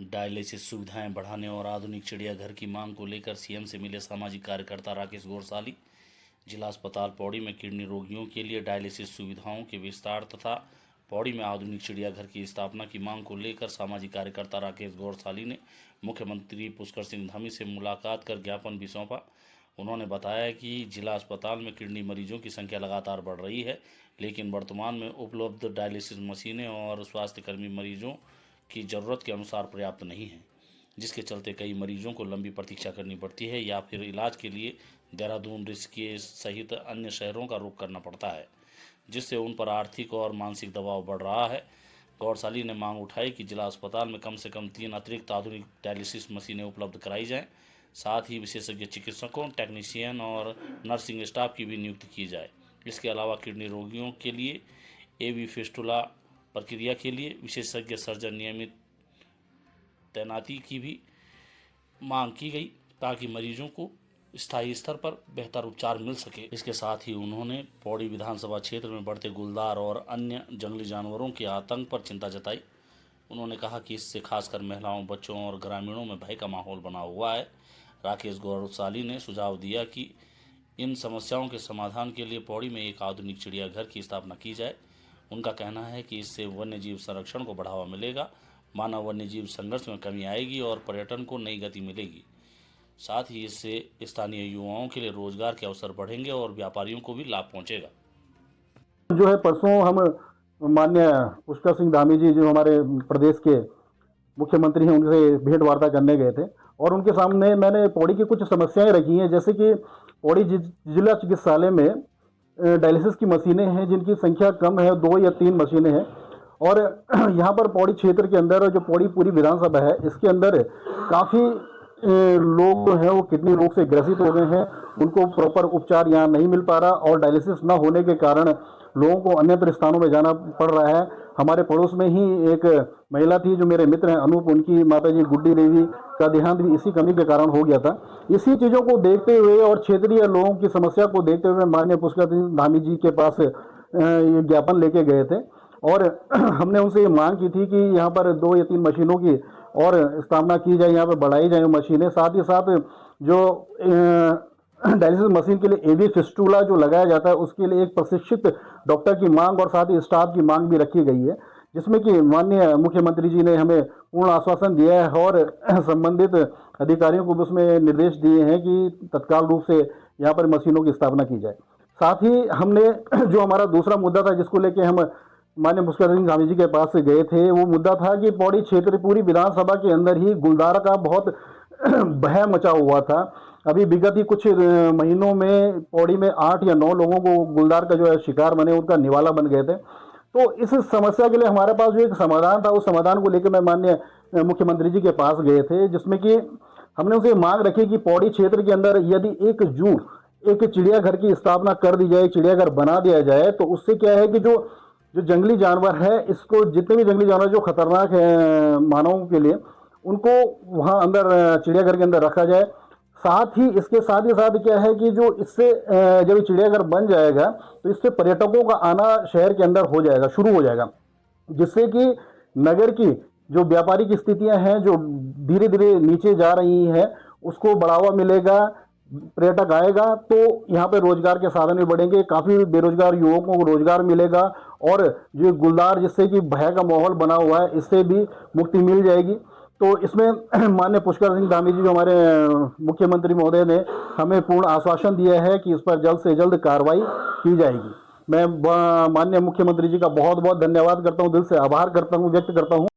Dialysis सुविधाएं बढ़ाने और आधुनिक चिड़ियाघर की मांग को लेकर सीएम से मिले सामाजिक कार्यकर्ता राकेश गोरसाली। जिला अस्पताल पौड़ी में किडनी रोगियों के लिए डायलिसिस सुविधाओं के विस्तार तथा पौड़ी में आधुनिक चिड़ियाघर की स्थापना की मांग को लेकर सामाजिक कार्यकर्ता राकेश गोरसाली ने मुख्यमंत्री पुष्कर सिंह धामी से मुलाकात कर ज्ञापन भी सौंपा। उन्होंने बताया कि जिला अस्पताल में किडनी मरीजों की संख्या लगातार बढ़ रही है, लेकिन वर्तमान में उपलब्ध डायलिसिस मशीनें और स्वास्थ्यकर्मी मरीजों की ज़रूरत के अनुसार पर्याप्त नहीं है, जिसके चलते कई मरीजों को लंबी प्रतीक्षा करनी पड़ती है या फिर इलाज के लिए देहरादून, ऋषिकेश सहित अन्य शहरों का रुख करना पड़ता है, जिससे उन पर आर्थिक और मानसिक दबाव बढ़ रहा है। गौरसाली ने मांग उठाई कि जिला अस्पताल में कम से कम 3 अतिरिक्त आधुनिक डायलिसिस मशीनें उपलब्ध कराई जाएं, साथ ही विशेषज्ञ चिकित्सकों, टेक्नीशियन और नर्सिंग स्टाफ की भी नियुक्ति की जाए। इसके अलावा किडनी रोगियों के लिए एवी फिस्टुला प्रक्रिया के लिए विशेषज्ञ सर्जन नियमित तैनाती की भी मांग की गई, ताकि मरीजों को स्थायी स्तर पर बेहतर उपचार मिल सके। इसके साथ ही उन्होंने पौड़ी विधानसभा क्षेत्र में बढ़ते गुलदार और अन्य जंगली जानवरों के आतंक पर चिंता जताई। उन्होंने कहा कि इससे खासकर महिलाओं, बच्चों और ग्रामीणों में भय का माहौल बना हुआ है। राकेश गौरसाली ने सुझाव दिया कि इन समस्याओं के समाधान के लिए पौड़ी में एक आधुनिक चिड़ियाघर की स्थापना की जाए। उनका कहना है कि इससे वन्यजीव संरक्षण को बढ़ावा मिलेगा, मानव वन्यजीव संघर्ष में कमी आएगी और पर्यटन को नई गति मिलेगी। साथ ही इससे स्थानीय युवाओं के लिए रोजगार के अवसर बढ़ेंगे और व्यापारियों को भी लाभ पहुंचेगा। जो है परसों हम माननीय पुष्कर सिंह धामी जी जो हमारे प्रदेश के मुख्यमंत्री हैं उनसे भेंट वार्ता करने गए थे और उनके सामने मैंने पौड़ी की कुछ समस्याएं रखी हैं, जैसे कि पौड़ी जिला चिकित्सालय में डायलिसिस की मशीनें हैं जिनकी संख्या कम है, 2 या 3 मशीनें हैं और यहाँ पर पौड़ी क्षेत्र के अंदर जो पौड़ी पूरी विधानसभा है इसके अंदर काफ़ी लोग जो हैं वो किडनी रोग से ग्रसित हो गए हैं। उनको प्रॉपर उपचार यहाँ नहीं मिल पा रहा और डायलिसिस ना होने के कारण लोगों को अन्यत्र स्थानों में जाना पड़ रहा है। हमारे पड़ोस में ही एक महिला थी जो मेरे मित्र हैं अनूप, उनकी माता जी गुड्डी देवी का देहांत भी इसी कमी के कारण हो गया था। इसी चीज़ों को देखते हुए और क्षेत्रीय लोगों की समस्या को देखते हुए माननीय पुष्कर सिंह धामी जी के पास ये ज्ञापन लेके गए थे और हमने उनसे ये मांग की थी कि यहाँ पर 2 या 3 मशीनों की और स्थापना की जाए, यहाँ पर बढ़ाई जाए मशीनें। साथ ही साथ जो डायलिसिस मशीन के लिए एवी फिस्टुला जो लगाया जाता है उसके लिए एक प्रशिक्षित डॉक्टर की मांग और साथ ही स्टाफ की मांग भी रखी गई है, जिसमें कि माननीय मुख्यमंत्री जी ने हमें पूर्ण आश्वासन दिया है और संबंधित अधिकारियों को भी उसमें निर्देश दिए हैं कि तत्काल रूप से यहाँ पर मशीनों की स्थापना की जाए। साथ ही हमने जो हमारा दूसरा मुद्दा था जिसको लेके हम माननीय पुष्कर सिंह धामी जी के पास से गए थे, वो मुद्दा था कि पौड़ी क्षेत्र पूरी विधानसभा के अंदर ही गुलदार का बहुत भय मचा हुआ था। अभी विगत ही कुछ महीनों में पौड़ी में 8 या 9 लोगों को गुलदार का जो है शिकार बने, उनका निवाला बन गए थे। तो इस समस्या के लिए हमारे पास जो एक समाधान था, उस समाधान को लेकर मैं माननीय मुख्यमंत्री जी के पास गए थे, जिसमें कि हमने उनसे मांग रखी कि पौड़ी क्षेत्र के अंदर यदि एक चिड़ियाघर की स्थापना कर दी जाए, चिड़ियाघर बना दिया जाए, तो उससे क्या है कि जो जंगली जानवर है, इसको जितने भी जंगली जानवर जो खतरनाक है मानवों के लिए, उनको वहाँ अंदर चिड़ियाघर के अंदर रखा जाए। साथ ही साथ क्या है कि जो इससे जब चिड़ियाघर बन जाएगा तो इससे पर्यटकों का आना शहर के अंदर शुरू हो जाएगा, जिससे कि नगर की जो व्यापारिक स्थितियां हैं जो धीरे धीरे नीचे जा रही हैं उसको बढ़ावा मिलेगा, पर्यटक आएगा तो यहाँ पे रोजगार के साधन भी बढ़ेंगे, काफ़ी बेरोजगार युवकों को रोजगार मिलेगा और जो गुलदार जिससे कि भय का माहौल बना हुआ है इससे भी मुक्ति मिल जाएगी। तो इसमें माननीय पुष्कर सिंह धामी जी जो हमारे मुख्यमंत्री महोदय ने हमें पूर्ण आश्वासन दिया है कि इस पर जल्द से जल्द कार्रवाई की जाएगी। मैं माननीय मुख्यमंत्री जी का बहुत बहुत धन्यवाद करता हूँ, दिल से आभार व्यक्त करता हूँ।